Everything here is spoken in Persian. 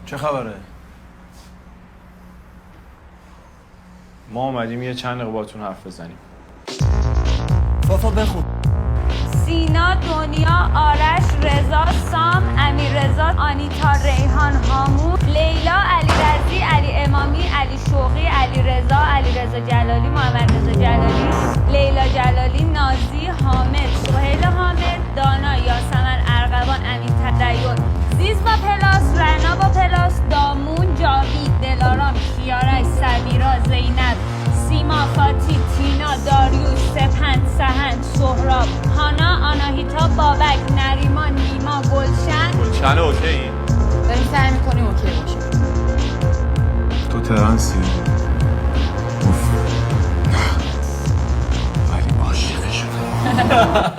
چه خبره؟ ما اومدیم یه چند دقیقه باتون حرف بزنیم. فافا بخون. سینا، دنیا، آرش، رضا، سام، امیررضا، آنیتا، ریحان، هامون، لیلا، علیرضی، علی امامی، علی شوقی، علیرضا، علیرضا جلالی، محمد رضا جلالی، لیلا جلالی، نازی، حامد، سهیل حامد، دانا، یاسمن ارغوان، امین تدین، زیز با پلاس، رنا با پلاس، دامون، جاوید، دلارام، کیارش، سبیرا، زینب، سیما، فاتی، تینا، داریوش، سپند، سهند، سهراب، هانا، آناهیتا، بابک، نریمان، نیما، گلشن اوکی؟ داریم سعی میکنیم اوکی باشیم. تو ترنسی؟ اوف. ولی عاشقشونم.